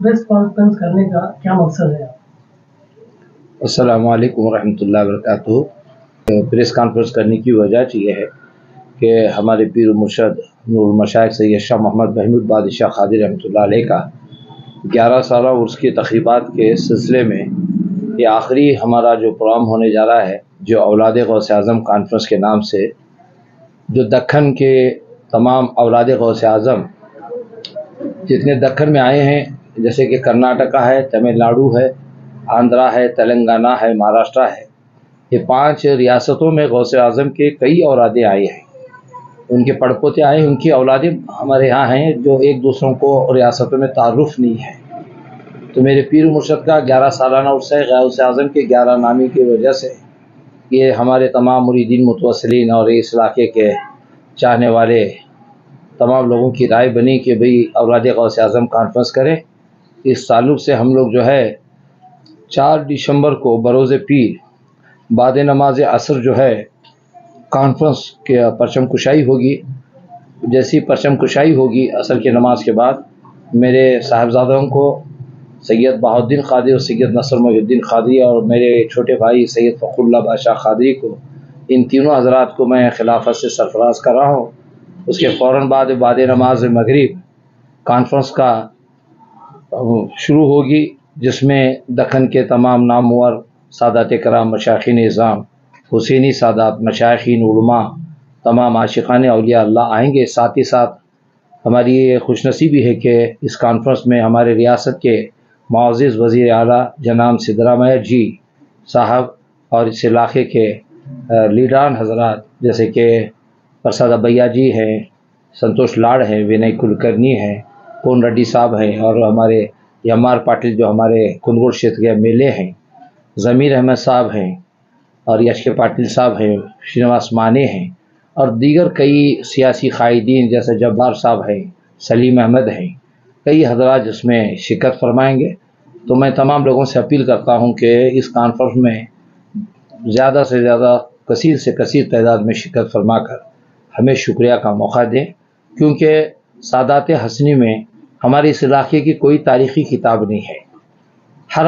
Press conference करने का क्या मकसद है? अस्सलाम वालेकुम रहमतुल्लाहि वबरकातुहू। प्रेस कॉन्फ्रेंस करने की वजह ये है कि हमारे पीर मुर्शद नूरुल मशाइख सैयद शाह मोहम्मद महमूद बादशाह क़ादरी रहमतुल्लाह अलैह का 11 साला उर्स की तक़रीबात के सिलसिले में ये आखिरी हमारा जो प्रोग्राम होने जा रहा है, जो औलाद गौस आज़म कॉन्फ्रेंस के नाम से, जो दक्खन के तमाम औलाद गौस आज़म जितने दक्खन में आए हैं, जैसे कि कर्नाटका है, तमिलनाडु है, आंध्रा है, तेलंगाना है, महाराष्ट्र है, ये 5 रियासतों में गौस आज़म के कई औलादे आए हैं। उनके पड़पोते आए, उनकी औलादे हमारे यहाँ हैं जो एक दूसरों को रियासतों में तारुफ नहीं है। तो मेरे पीर मुर्शद का 11 सालाना उर्स है। गौस आज़म के 11 नामी की वजह से ये हमारे तमाम मुरीदीन मुतवस्सिलीन और इस इलाके के चाहने वाले तमाम लोगों की राय बनी कि भाई औलाद गौस आज़म कॉन्फ्रेंस करें। इस ताल्लुक़ से हम लोग जो है 4 दिसंबर को बरोज़ पीर बाद नमाज असर जो है कॉन्फ्रेंस के परचम कुशाई होगी। जैसी परचम कुशाई होगी असर की नमाज के बाद, मेरे साहबजादों को सैयद बहाउद्दीन क़ादरी और सैयद नसर मोहिउद्दीन क़ादरी और मेरे छोटे भाई सैयद फ़खरुल्लाह बादशाह क़ादरी को, इन तीनों हज़रात को मैं खिलाफत से सरफराज कर रहा हूँ। उसके फ़ौरन बाद नमाज मगरिब कॉन्फ्रेंस का शुरू होगी, जिसमें दक्खन के तमाम नामवर सादात कराम, मशाइख़ीन निज़ाम, हुसैनी सादात, मशाइख़ीन उलमा, तमाम आशिक़ान औलिया अल्लाह आएंगे। साथ ही साथ हमारी ये खुशनसीबी है कि इस कॉन्फ्रेंस में हमारे रियासत के मुअज़्ज़िज़ वज़ीर आला जनाब सिद्धरामैया जी साहब और इस इलाके के लीडरान हज़रात जैसे कि प्रसाद अबैया जी हैं, संतोष लाड़ हैं, विनय कुलकर्णी हैं, कोन रेड्डी साहब हैं, और हमारे यमार पाटिल जो हमारे कुंदगुल क्षेत्र के एमएलए हैं, ज़मीर अहमद साहब हैं, और यश के पाटिल साहब हैं, श्रीनिवास माने हैं, और दीगर कई सियासी कायदीन जैसे जब्बार साहब हैं, सलीम अहमद हैं, कई हज़रात जिसमें शिरकत फरमाएंगे। तो मैं तमाम लोगों से अपील करता हूं कि इस कॉन्फ्रेंस में ज़्यादा से ज़्यादा कसीर से कसीर तादाद में शिरकत फरमाकर हमें शुक्रिया का मौका दें, क्योंकि सादात हसनी में हमारे इस इलाके की कोई तारीख़ी किताब नहीं है। हर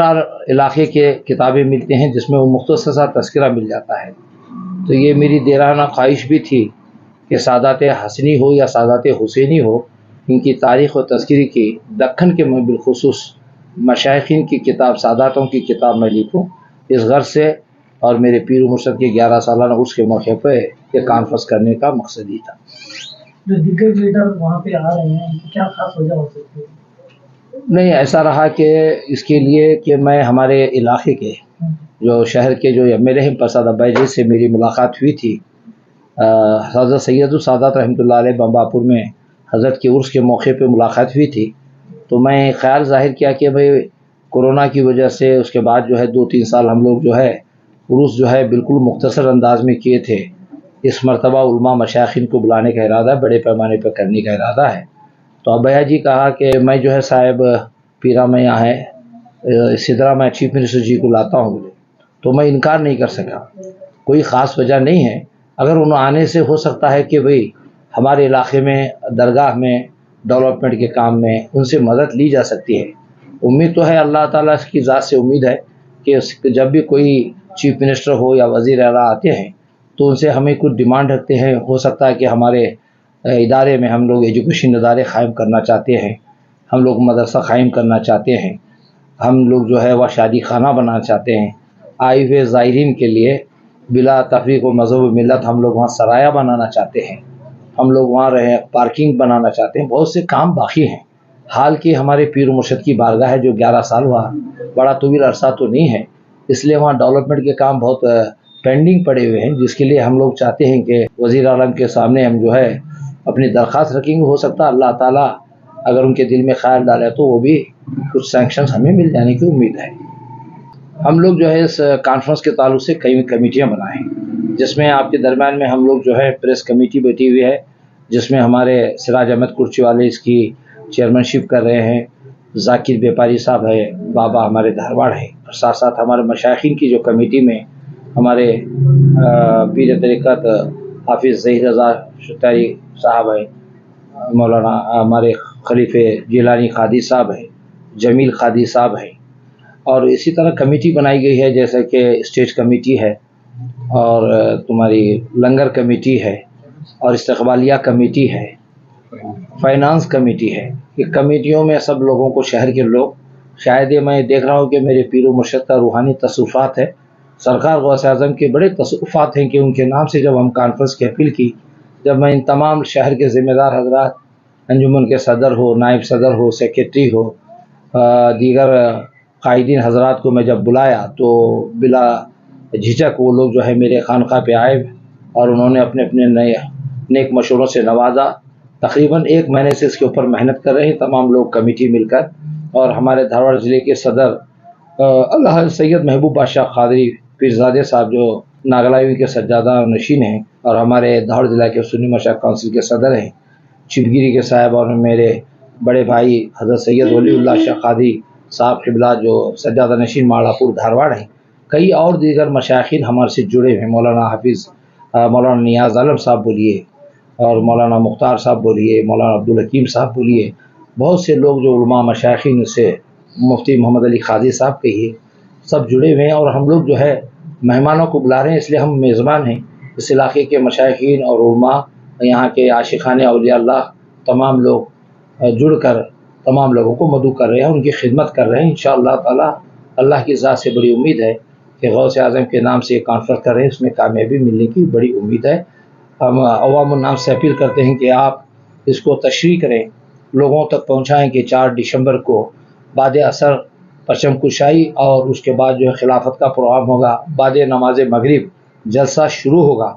इलाके के किताबें मिलती हैं जिसमें वो मुख्तसर सा तज़किरा मिल जाता है। तो ये मेरी देराना ख्वाहिश भी थी कि सादात हसनी हो या सादात हुसैनी हो, इनकी तारीख़ और तज़किरे की दक्खन के में बिलखुसूस मशाइख़ीन की किताब, सादातों की किताब मैं लिखूँ। इस गर्ज से और मेरे पीर मुर्शद के 11 सालाना उर्स के मौके पर ये कॉन्फ्रेंस करने का मकसद ही था। जो दिग्गज लीडर वहाँ पे आ रहे हैं, इनकी क्या खास वजह हो सकती है? नहीं, ऐसा रहा कि इसके लिए कि मैं हमारे इलाके के जो शहर के जो एमएलए हैं प्रसाद अब्बाई जी से मेरी मुलाकात हुई थी। हज़रत सैयद सादात रहमतुल्लाह अलैह बम्बापुर में हज़रत के उर्स के मौके पे मुलाकात हुई थी। तो मैं ख़्याल ज़ाहिर किया कि भाई कोरोना की वजह से उसके बाद जो है 2-3 साल हम लोग जो है उर्स जो है बिल्कुल मुख्तसर अंदाज में किए थे। इस मरतबा उलमा मशाइख़ीन को बुलाने का इरादा, बड़े पैमाने पर करने का इरादा है। तो अब्बाया जी कहा कि मैं जो है साहब पीरा में यहाँ है सिद्धरा मैं चीफ मिनिस्टर जी को लाता हूँ। तो मैं इनकार नहीं कर सका, कोई ख़ास वजह नहीं है। अगर उन आने से हो सकता है कि भाई हमारे इलाके में दरगाह में डेवलपमेंट के काम में उनसे मदद ली जा सकती है। उम्मीद तो है, अल्लाह ताला की ज़ात से उम्मीद है कि जब भी कोई चीफ मिनिस्टर हो या वज़ीर आला आते हैं तो उनसे हमें कुछ डिमांड रखते हैं। हो सकता है कि हमारे इदारे में हम लोग एजुकेशन इदारे क़ायम करना चाहते हैं, हम लोग मदरसा क़ायम करना चाहते हैं, हम लोग जो है वह शादी खाना बनाना चाहते हैं, आए हुए ज़ायरीन के लिए बिला तफ़रीक़ व मज़हब मिलत हम लोग वहाँ सराया बनाना चाहते हैं, हम लोग वहाँ रहे पार्किंग बनाना चाहते हैं। बहुत से काम बाकी हैं। हाल की हमारे पीर मुर्शद की बारगाह है जो 11 साल हुआ, बड़ा तवील अरसा तो नहीं है, इसलिए वहाँ डेवलपमेंट के काम बहुत पेंडिंग पड़े हुए हैं, जिसके लिए हम लोग चाहते हैं कि वज़ीर आलम के सामने हम जो है अपनी दरख्वास्त रखेंगे। हो सकता है अल्लाह ताला अगर उनके दिल में ख्याल डाले तो वो भी कुछ सैंक्शन हमें मिल जाने की उम्मीद है। हम लोग जो है इस कॉन्फ्रेंस के ताल्लुक से कई कमेटियाँ बनाए हैं, जिसमें आपके दरमियान में हम लोग जो है प्रेस कमेटी बैठी हुई है, जिसमें हमारे सिराज अहमद कुर्ची वाले इसकी चेयरमैनशिप कर रहे हैं, जाकिर व्यापारी साहब है, बाबा हमारे धारवाड़ है, और साथ साथ हमारे मशाइख़ीन की जो कमेटी में हमारे पीर तरीक़त हाफिज़ ज़हीर रज़ा शुतारी साहब है, मौलाना हमारे खलीफे जिलानी क़ादी साहब है, جمیل قادری صاحب ہیں، اور اسی طرح کمیٹی بنائی گئی ہے جیسا کہ اسٹیج کمیٹی ہے اور تمہاری لنگر کمیٹی ہے اور استقبالیہ کمیٹی ہے، فائنانس کمیٹی ہے۔ یہ کمیٹیوں میں سب لوگوں کو، شہر کے لوگ، شاید یہ میں دیکھ رہا ہوں کہ میرے پیر و مرشد کا روحانی تصوفات ہے، سرکار غوث اعظم کے بڑے تصوفات ہیں کہ ان کے نام سے جب ہم کانفرنس کی اپیل کی، جب میں ان تمام شہر کے ذمہ دار حضرات، انجمن کے صدر ہو، نائب صدر ہو، سیکریٹری ہو، دیگر قائدین حضرات کو میں جب بلایا تو بلا جھجک وہ لوگ جو ہے میرے خانقاہ پہ آئے اور انہوں نے اپنے اپنے نیک مشوروں سے نوازا۔ تقریباً 1 مہینے سے اس کے اوپر محنت کر رہے ہیں تمام لوگ کمیٹی مل کر، اور ہمارے دھارواڑ ضلع کے صدر اللہ سید محبوب بادشاہ قادری پیرزادے صاحب جو ناگلاوی کے سجادہ نشین ہیں اور ہمارے دھارواڑ ضلع کے سنی مشاہد کونسل کے صدر ہیں، چپگیری کے صاحب، اور میرے بڑے بھائی حضرت سید ولی اللہ شاہ قادری صاحب قبلہ جو سجادہ نشین ماڑا پور دھارواڑ ہیں، کئی اور دیگر مشائخین ہمارے سے جڑے ہیں، مولانا حافظ مولانا نیاز عالم صاحب بولیے، اور مولانا مختار صاحب بولیے، مولانا عبدالحکیم صاحب بولیے، بہت سے لوگ جو علماء مشائخین سے، مفتی محمد علی قادری صاحب کہیے، سب جڑے ہوئے ہیں، اور ہم لوگ جو ہے مہمانوں کو بلا رہے ہیں، اس لیے ہم میزبان ہیں۔ اس علاقے کے مشائخین اور علماء، یہاں کے عاشقان اولیاء اللہ، تمام لوگ جڑ کر تمام لوگوں کو مدعو کر رہے ہیں، ان کی خدمت کر رہے ہیں۔ انشاءاللہ تعالی اللہ کی ذات سے بڑی امید ہے کہ غوث اعظم کے نام سے یہ کانفرنس کر رہے ہیں، اس میں کامیابی ملنے کی بڑی امید ہے۔ ہم عوام الناس سے اپیل کرتے ہیں کہ آپ اس کو تشریح کریں، لوگوں تک پہنچائیں کہ 4 دسمبر کو بعد اثر پرچم کشائی اور اس کے بعد جو ہے خلافت کا پروگرام ہوگا، بعد نماز مغرب جلسہ شروع ہوگا۔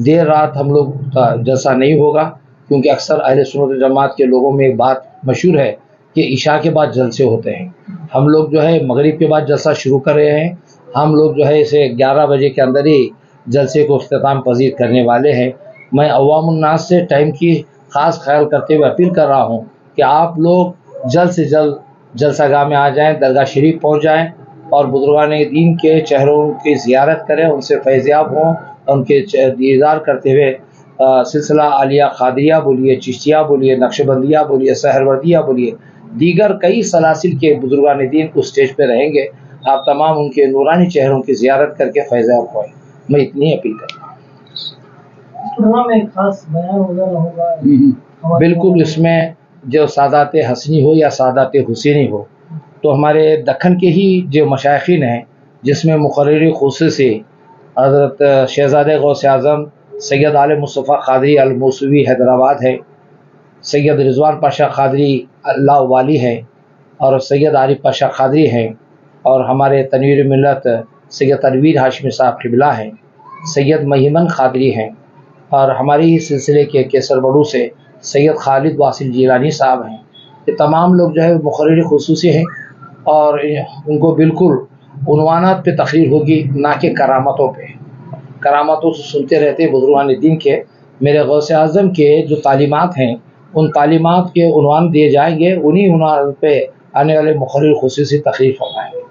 دیر رات ہم لوگ کا جلسہ نہیں ہوگا، کیونکہ اکثر اہل سنت و جماعت کے لوگوں میں ایک بات مشہور ہے کہ عشاء کے بعد جلسے ہوتے ہیں، ہم لوگ جو ہے مغرب کے بعد جلسہ شروع کر رہے ہیں۔ ہم لوگ جو ہے اسے 11 بجے کے اندر ہی جلسے کو اختتام پذیر کرنے والے ہیں۔ میں عوام الناس سے ٹائم کی خاص خیال کرتے ہوئے اپیل کر رہا ہوں کہ آپ لوگ جلد سے جلد جلسہ گاہ میں آ جائیں، درگاہ شریف پہنچ جائیں اور بزرگان دین کے چہروں کی زیارت کریں، ان سے فیضیاب ہوں، ان کے دیدار کرتے ہوئے سلسلہ عالیہ قادریہ بولیے، چشتیہ بولیے، نقشبندیہ بولیے، سہروردیہ بولیے، دیگر کئی سلاسل کے بزرگان دین اس اسٹیج پہ رہیں گے، آپ تمام ان کے نورانی چہروں کی زیارت کر کے فیضیاب ہوئیں۔ میں اتنی اپیل کرتا ہوں۔ میں خاص بیان وغیرہ ہوگا؟ بالکل، اس میں جو سادات حسنی ہو یا سادات حسینی ہو، تو ہمارے دکن کے ہی جو مشائخین ہیں، جس میں مقرری خصوصی حضرت شہزادہ غوث اعظم سید عالم مصطفیٰ قادری الموسوی حیدرآباد ہے، سید رضوان پاشا قادری اللہ والی ہے، اور سید عارف پاشا قادری ہیں، اور ہمارے تنویر ملت سید تنویر ہاشمی صاحب قبلہ ہیں، سید مہیمن قادری ہیں، اور ہماری ہی سلسلے کے کیسر بڑو سے سید خالد واصل جیلانی صاحب ہیں۔ یہ تمام لوگ جو ہے مقرری خصوصی ہیں، اور ان کو بالکل عنوانات پہ تقریر ہوگی، نہ کہ کرامتوں پہ۔ کرامتوں سے سنتے رہتے بزرگان دین کے، میرے غوث اعظم کے جو تعلیمات ہیں، ان تعلیمات کے عنوان دیے جائیں گے، انہی عنوان پہ آنے والے مقرر خصوصی تقریر فرمائیں گے۔